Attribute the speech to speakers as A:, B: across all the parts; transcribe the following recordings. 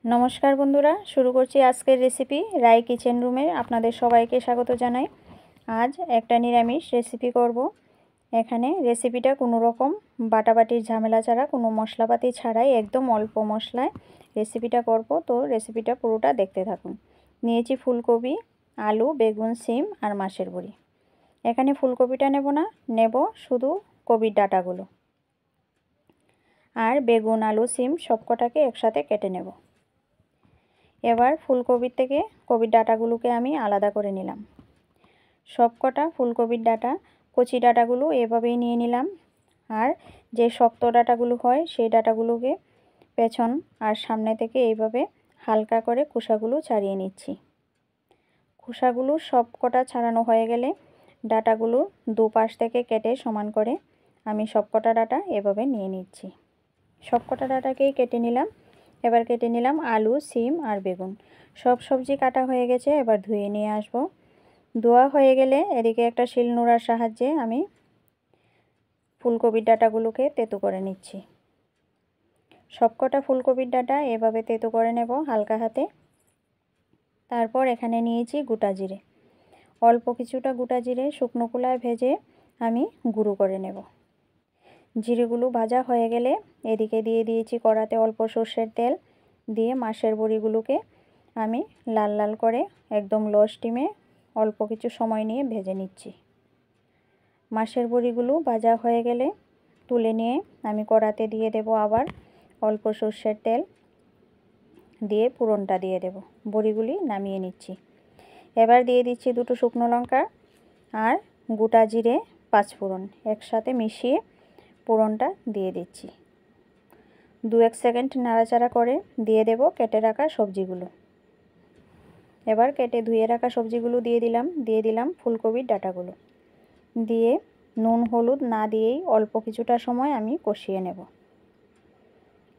A: নমস্কার বন্ধুরা, শুরু করছি আজকের রেসিপি রাই কিচেন রুমে। আপনাদের সবাইকে স্বাগত জানাই। আজ একটা নিরামিষ রেসিপি করব। এখানে রেসিপিটা কোনো রকম বাটাবাটির ঝামেলা ছাড়া, কোনো মশলাপাতি ছাড়াই একদম অল্প মশলায় রেসিপিটা করব। তো রেসিপিটা পুরোটা দেখতে থাকুন। নিয়েছি ফুলকপি, আলু, বেগুন, সিম আর মাছের বড়ি। এখানে ফুলকপিটা নেব না, নেব শুধু কপির ডাঁটাগুলো। আর বেগুন, আলু, সিম সবকটাকে একসাথে কেটে নেব। এবার ফুলকপির থেকে কপির ডাঁটাগুলোকে আমি আলাদা করে নিলাম। সবকটা ফুলকপির ডাঁটা, কচি ডাঁটাগুলো এভাবেই নিয়ে নিলাম। আর যে শক্ত ডাঁটাগুলো হয় সেই ডাঁটাগুলোকে পেছন আর সামনে থেকে এইভাবে হালকা করে খোসাগুলো ছাড়িয়ে নিচ্ছি। খোসাগুলো সবকটা ছাড়ানো হয়ে গেলে ডাঁটাগুলো দুপাশ থেকে কেটে সমান করে আমি সবকটা ডাঁটা এভাবে নিয়ে নিচ্ছি। সবকটা ডাঁটাকেই কেটে নিলাম। এবার কেটে নিলাম আলু, সিম আর বেগুন। সব সবজি কাটা হয়ে গেছে, এবার ধুয়ে নিয়ে আসব। ধোয়া হয়ে গেলে এদিকে একটা শিলনোড়ার সাহায্যে আমি ফুলকপির ডাঁটাগুলোকে তেতো করে নিচ্ছি। সবকটা ফুলকপির ডাঁটা এভাবে তেতো করে নেব হালকা হাতে। তারপর এখানে নিয়েছি গোটা জিরে। অল্প কিছুটা গোটা জিরে শুকনো খোলায় ভেজে আমি গুঁড়ো করে নেব। জিরেগুলো ভাজা হয়ে গেলে এদিকে দিয়ে দিয়েছি কড়াতে অল্প সর্ষের তেল, দিয়ে মাছের বড়িগুলোকে আমি লাল লাল করে একদম লো স্টিমে অল্প কিছু সময় নিয়ে ভেজে নিচ্ছি। মাছের বড়িগুলো ভাজা হয়ে গেলে তুলে নিয়ে আমি কড়াতে দিয়ে দেব আবার অল্প সর্ষের তেল, দিয়ে ফোড়নটা দিয়ে দেব। বড়িগুলি নামিয়ে নিচ্ছি। এবার দিয়ে দিচ্ছি দুটো শুকনো লঙ্কা আর গোটা জিরে, পাঁচফোড়ন একসাথে মিশিয়ে ফোড়নটা দিয়ে দিচ্ছি। 2-1 সেকেন্ড নাড়াচাড়া করে দিয়ে দেব কেটে রাখা সবজিগুলো। এবার কেটে ধুয়ে রাখা সবজিগুলো দিয়ে দিলাম ফুলকপির ডাঁটাগুলো। দিয়ে নুন হলুদ না দিয়েই অল্প কিছুটা সময় আমি কষিয়ে নেব।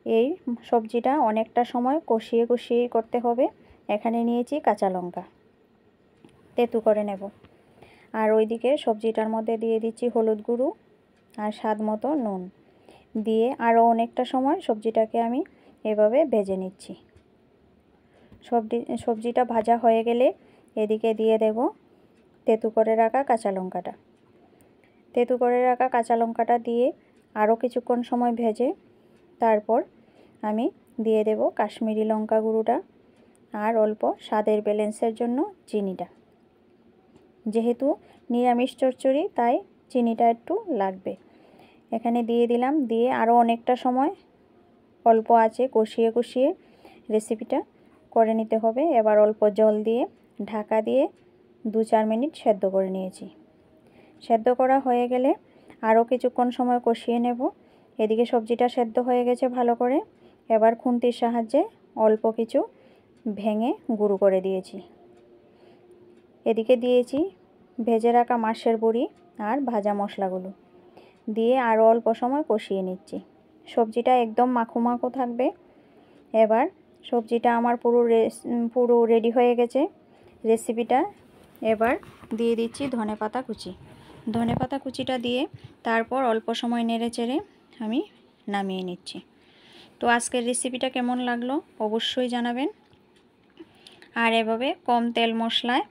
A: এই সবজিটা অনেকটা সময় কষিয়েই করতে হবে। এখানে নিয়েছি কাঁচা লঙ্কা, তেতো করে নেব। আর ওইদিকে সবজিটার মধ্যে দিয়ে দিচ্ছি হলুদ গুঁড়ো আর স্বাদ মতো নুন দিয়ে আরও অনেকটা সময় সবজিটাকে আমি এভাবে ভেজে নিচ্ছি। সবজিটা ভাজা হয়ে গেলে এদিকে দিয়ে দেব তেতো করে রাখা কাঁচা লঙ্কাটা। তেতো করে রাখা কাঁচা লঙ্কাটা দিয়ে আরও কিছুক্ষণ সময় ভেজে তারপর আমি দিয়ে দেব কাশ্মীরি লঙ্কা গুঁড়োটা আর অল্প স্বাদের ব্যালেন্সের জন্য চিনিটা। যেহেতু নিরামিষ চচ্চড়ি তাই চিনিটা একটু লাগবে। এখানে দিয়ে দিলাম, দিয়ে আরও অনেকটা সময় অল্প আঁচে কষিয়ে রেসিপিটা করে নিতে হবে। এবার অল্প জল দিয়ে ঢাকা দিয়ে 2-4 মিনিট সেদ্ধ করে নিয়েছি। সেদ্ধ করা হয়ে গেলে আরও কিছুক্ষণ সময় কষিয়ে নেব। এদিকে সবজিটা সেদ্ধ হয়ে গেছে ভালো করে। এবার খুন্তির সাহায্যে অল্প কিছু ভেঙে গুঁড়ো করে দিয়েছি। এদিকে দিয়েছি ভেজে রাখা মাছের বড়ি আর ভাজা মশলাগুলো দিয়ে আরও অল্প সময় কষিয়ে নিচ্ছি। সবজিটা একদম মাখো মাখো থাকবে। এবার সবজিটা আমার পুরো রেডি হয়ে গেছে রেসিপিটা। এবার দিয়ে দিচ্ছি ধনেপাতা কুচি। ধনেপাতা কুচিটা দিয়ে তারপর অল্প সময় নেড়ে চেড়ে আমি নামিয়ে নিচ্ছি। তো আজকের রেসিপিটা কেমন লাগলো অবশ্যই জানাবেন। আর এভাবে কম তেল মশলায়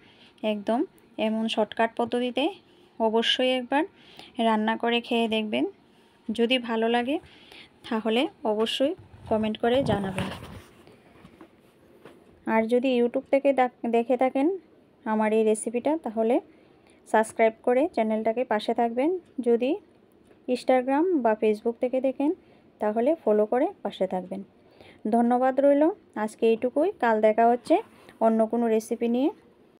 A: একদম এমন শর্টকাট পদ্ধতিতে অবশ্যই একবার রান্না করে খেয়ে দেখবেন। যদি ভালো লাগে তাহলে অবশ্যই কমেন্ট করে জানাবেন। আর যদি ইউটিউব থেকে দেখে থাকেন আমার এই রেসিপিটা তাহলে সাবস্ক্রাইব করে চ্যানেলটাকে পাশে থাকবেন। যদি ইনস্টাগ্রাম বা ফেসবুক থেকে দেখেন তাহলে ফলো করে পাশে থাকবেন। ধন্যবাদ রইল। আজকে এইটুকুই। কাল দেখা হচ্ছে অন্য কোনো রেসিপি নিয়ে।